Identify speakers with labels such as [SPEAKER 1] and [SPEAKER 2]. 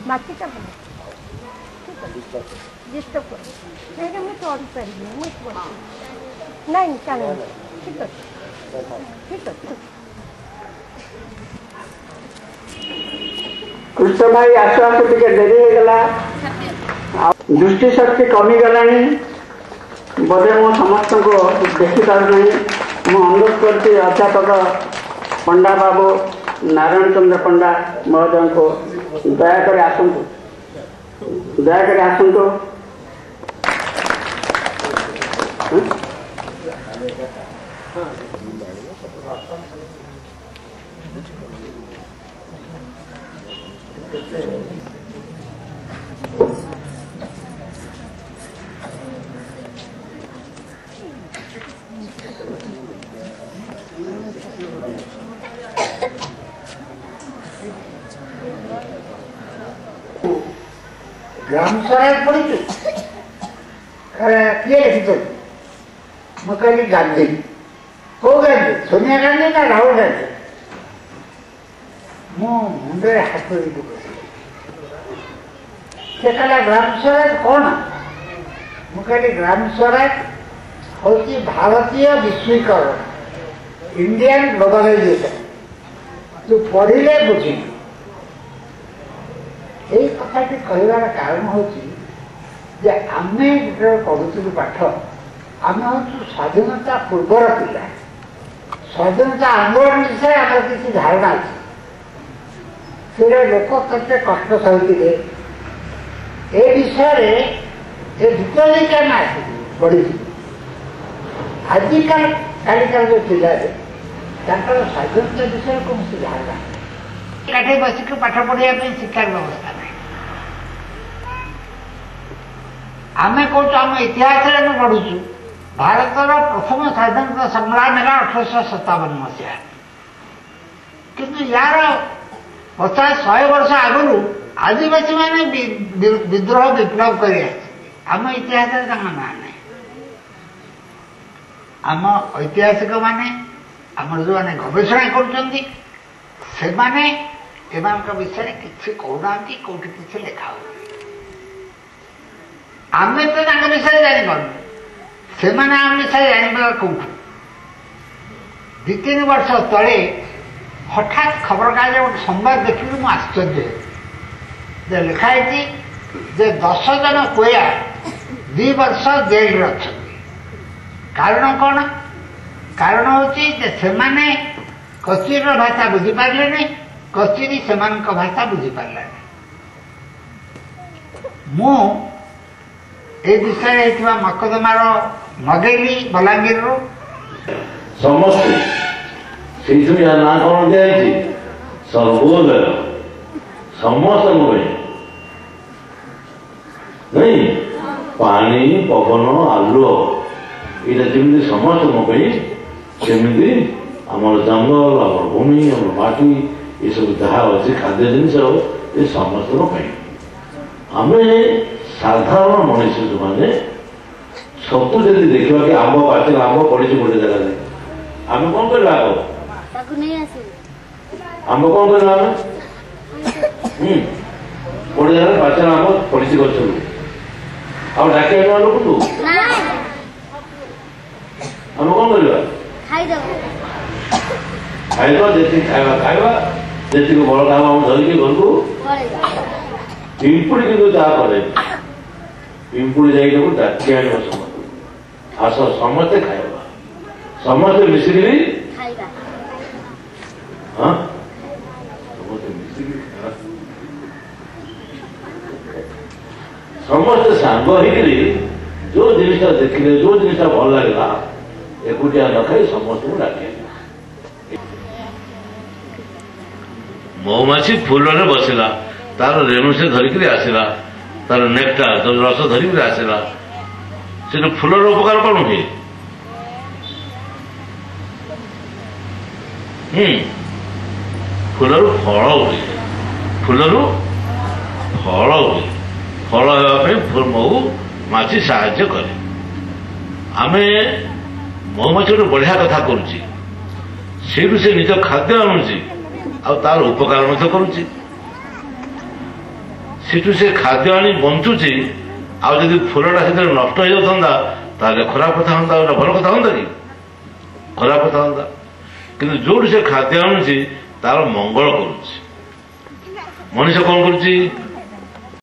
[SPEAKER 1] बाकीटा भल ठीक है डिस्टर्ब कर मुझे चढ़ी पारि नहीं चल ठीक अच्छे ठीक अच्छे
[SPEAKER 2] कृष्ण भाई आसु आसु टे डेरी हो गला दृष्टि शक्ति कमी गलानी बोधे मो समस्त को देखी पार नहीं मु अनुरोध करती अध्यापक पंडा बाबू नारायण चंद्र पंडा महोदय को दयाकर आसतु ग्राम स्वराज पढ़ी किए लिखी मैं कहली गांधी कौ गांधी सोनिया गांधी ना राहुल गांधी मो मुंडे हाथ से कहला ग्राम स्वराज कौन मैं कहली ग्राम स्वराज हूँ भारतीय विश्वीकरण इंडियन ग्लोबलाइजेशन तू पढ़िले बुझी यही कथाटी कहबार कारण हूँ आम जो पढ़ुलु पाठ आम हूँ स्वाधीनता पूर्वर पिला स्वाधीनता आंदोलन विषय आम किसी धारणा अच्छे से लोक केते कष्ट सही ए विषय डिटेल आम आस पढ़ी आजिकल कालिका जो पिला स्वाधीनता विषय कौन सी धारणा काठी बसिक पाठ पढ़ाई शिक्षा व्यवस्था नहीं आम कौच आम इतिहास पढ़ुचु भारतर प्रथम स्वाधीनता संग्राम है 1857 मसीहा किंतु यार 50-100 वर्ष आगु आदिवासी मैंने विद्रोह विप्लव कर आम इतिहास ना नहीं आम ऐतिहासिक माने आम जो मैंने गवेषणा कर विषय किसी कहना कौटी किसी लिखा हो आम तो विषय जापर से आम विषय जानवर कौटू 2-3 वर्ष तले हठात खबर कागज गोटे संवाद देखी मुझे आश्चर्य लिखाई 10 जन कोया 2 वर्ष जेल अच्छा कारण कौन कारण हूँ से कचेरी भाषा बुझीपारे नहीं कचेरी से भाषा बुझीपारे मु ए विषय मकदमार मगेली बलांगीर
[SPEAKER 3] समस्ते ना कौन दिखाई सर्वोदय समस्त नहीं पानी पवन आलुओ ये जमी समस्त सेमती आमर जंगल आम भूमि आम माटी ये सब जहाँ अच्छी खाद्य जिनस ये समस्त आम साधारण मनीष जो मैंने सतु जब देखा कि आम पाचल आम पड़ी गोटे जगह आम कौन कर आम कौन कर गोटे जगह पाचल आम पड़ी गच डाक लोक आम कौन कर खाइबा जी खाइबा जी बड़ काम आम धरिकी घर को पिंपुड़ी कि जहाँ करे पिंपुड़ी जाइए डाकी आने आस समस्ते खाइबा समस्ते मिसिकी हाँ समस्ते सांग जो जिनसा देखिले जो जिनसा भल लगला एकुटिया न खाई समस्त को डाके मौमाछी फूल रे बसिला तार रेणु से धरिक आसला तार नेक्टार तो रस धरिक आसला से फूलर उपकार कौन हुए फूलर फल हुए फूलर फल हुए फल होगा मऊ माछी साहाय्य करे आमे मौमाछी गोटे बढ़िया कथा करुच्ची से निज खाद्य आणुची आ तार उपकार करुच्ची ସେଠୁ ସେ ଖାଦ୍ୟ ଆଣି ବଞ୍ଚୁଛି। ଆଉ ଯଦି ଫୁଲଟା ସେଥିରେ ନଷ୍ଟ ହେଇଯାଉଥାନ୍ତା ତାହେଲେ ଖରାପ କଥା ହୁଅନ୍ତା, ଗୋଟେ ଭଲ କଥା ହୁଅନ୍ତା କି? ଖରାପ କଥା ହୁଅନ୍ତା। କିନ୍ତୁ ଯୋଉଠି ସେ ଖାଦ୍ୟ ଆଣୁଛି ତାର ମଙ୍ଗଳ କରୁଛି। ମଣିଷ କ'ଣ କରୁଛି?